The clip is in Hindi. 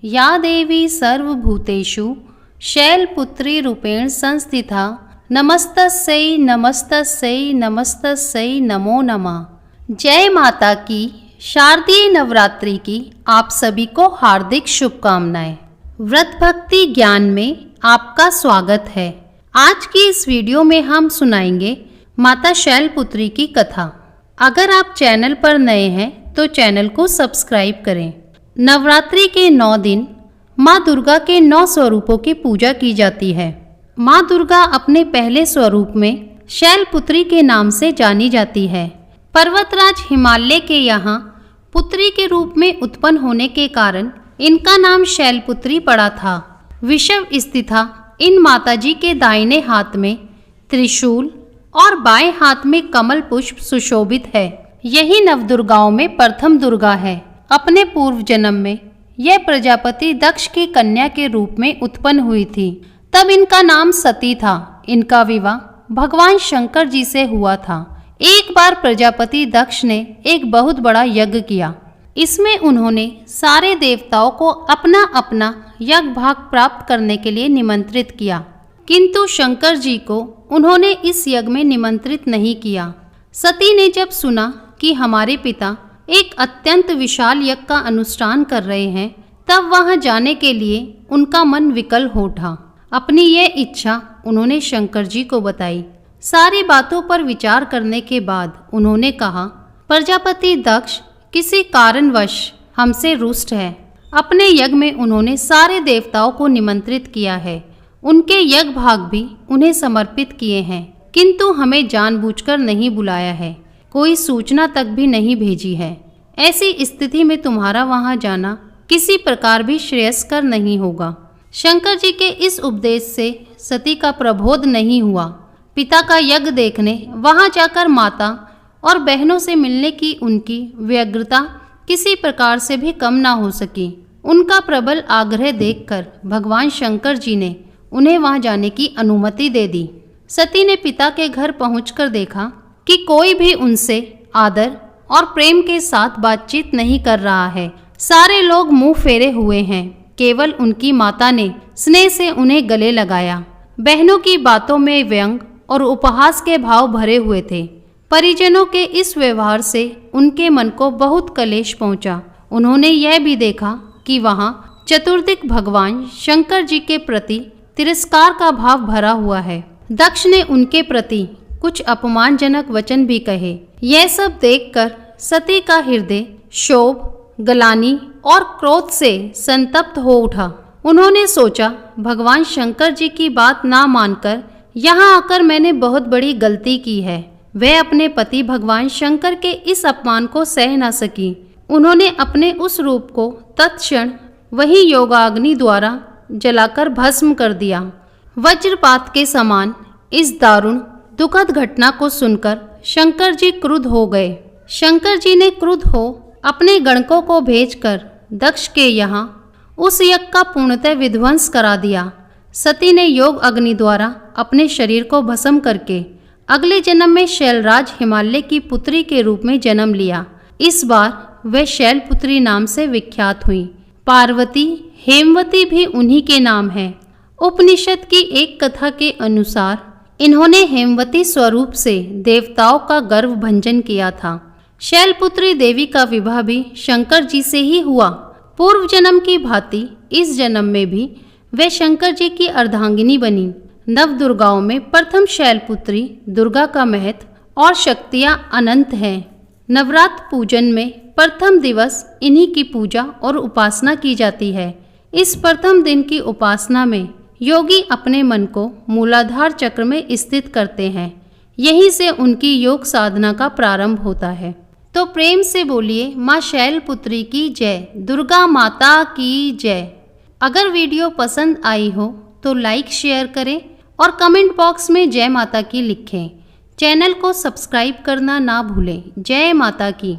या देवी सर्वभूतेषु शैलपुत्री रूपेण संस्थिता नमस्तस्यै नमस्तस्यै नमस्तस्यै नमो नमः। जय माता की शारदीय नवरात्रि की आप सभी को हार्दिक शुभकामनाएं। व्रत भक्ति ज्ञान में आपका स्वागत है। आज की इस वीडियो में हम सुनाएंगे माता शैलपुत्री की कथा। अगर आप चैनल पर नए हैं तो चैनल को सब्सक्राइब करें। नवरात्रि के 9 दिन माँ दुर्गा के 9 स्वरूपों की पूजा की जाती है। माँ दुर्गा अपने पहले स्वरूप में शैलपुत्री के नाम से जानी जाती है। पर्वतराज हिमालय के यहाँ पुत्री के रूप में उत्पन्न होने के कारण इनका नाम शैलपुत्री पड़ा था। विषव स्थिता इन माताजी के दाहिने हाथ में त्रिशूल और बाएं हाथ में कमल पुष्प सुशोभित है। यही नवदुर्गाओं में प्रथम दुर्गा है। अपने पूर्व जन्म में यह प्रजापति दक्ष की कन्या के रूप में उत्पन्न हुई थी। तब इनका नाम सती था। इनका विवाह भगवान शंकर जी से हुआ था। एक बार प्रजापति दक्ष ने एक बहुत बड़ा यज्ञ किया। इसमें उन्होंने सारे देवताओं को अपना अपना यज्ञ भाग प्राप्त करने के लिए निमंत्रित किया, किंतु शंकर जी को उन्होंने इस यज्ञ में निमंत्रित नहीं किया। सती ने जब सुना कि हमारे पिता एक अत्यंत विशाल यज्ञ का अनुष्ठान कर रहे हैं, तब वहां जाने के लिए उनका मन विकल हो उठा। अपनी यह इच्छा उन्होंने शंकर जी को बताई। सारी बातों पर विचार करने के बाद उन्होंने कहा, प्रजापति दक्ष किसी कारणवश हमसे रुष्ट है। अपने यज्ञ में उन्होंने सारे देवताओं को निमंत्रित किया है। उनके यज्ञ भाग भी उन्हें समर्पित किए हैं, किंतु हमें जानबूझकर नहीं बुलाया है, कोई सूचना तक भी नहीं भेजी है। ऐसी स्थिति में तुम्हारा वहां जाना किसी प्रकार भी श्रेयस्कर नहीं होगा। शंकर जी के इस उपदेश से सती का प्रबोध नहीं हुआ। पिता का यज्ञ देखने वहां जाकर माता और बहनों से मिलने की उनकी व्यग्रता किसी प्रकार से भी कम ना हो सकी। उनका प्रबल आग्रह देखकर भगवान शंकर जी ने उन्हें वहां जाने की अनुमति दे दी। सती ने पिता के घर पहुंचकर देखा कि कोई भी उनसे आदर और प्रेम के साथ बातचीत नहीं कर रहा है। सारे लोग मुंह फेरे हुए हैं। केवल उनकी माता ने स्नेह से उन्हें गले लगाया। बहनों की बातों में व्यंग और उपहास के भाव भरे हुए थे। परिजनों के इस व्यवहार से उनके मन को बहुत कलेश पहुंचा। उन्होंने यह भी देखा कि वहां चतुर्दिक भगवान शंकर जी के प्रति तिरस्कार का भाव भरा हुआ है। दक्ष ने उनके प्रति कुछ अपमानजनक वचन भी कहे। यह सब देखकर सती का हृदय क्षोभ, गलानी और क्रोध से संतप्त हो उठा। उन्होंने सोचा, भगवान शंकर जी की बात ना मानकर यहाँ आकर मैंने बहुत बड़ी गलती की है। वह अपने पति भगवान शंकर के इस अपमान को सह न सकी। उन्होंने अपने उस रूप को तत्क्षण वही योगाग्नि द्वारा जलाकर भस्म कर दिया। वज्रपात के समान इस दारुण दुखद घटना को सुनकर शंकर जी क्रुद्ध हो गए। शंकर जी ने क्रुद्ध हो अपने गणकों को भेजकर दक्ष के यहाँ उस यज्ञ का पूर्णतः विध्वंस करा दिया। सती ने योग अग्नि द्वारा अपने शरीर को भस्म करके अगले जन्म में शैलराज हिमालय की पुत्री के रूप में जन्म लिया। इस बार वह शैलपुत्री नाम से विख्यात हुई। पार्वती, हेमवती भी उन्हीं के नाम है। उपनिषद की एक कथा के अनुसार इन्होंने हेमवती स्वरूप से देवताओं का गर्व भंजन किया था। शैलपुत्री देवी का विवाह भी शंकर जी से ही हुआ। पूर्व जन्म की भांति इस जन्म में भी वह शंकर जी की अर्धांगिनी बनी। नव दुर्गाओं में प्रथम शैलपुत्री दुर्गा का महत्व और शक्तियाँ अनंत हैं। नवरात्र पूजन में प्रथम दिवस इन्हीं की पूजा और उपासना की जाती है। इस प्रथम दिन की उपासना में योगी अपने मन को मूलाधार चक्र में स्थित करते हैं। यहीं से उनकी योग साधना का प्रारंभ होता है। तो प्रेम से बोलिए माँ शैलपुत्री की जय, दुर्गा माता की जय। अगर वीडियो पसंद आई हो तो लाइक शेयर करें और कमेंट बॉक्स में जय माता की लिखें। चैनल को सब्सक्राइब करना ना भूलें। जय माता की।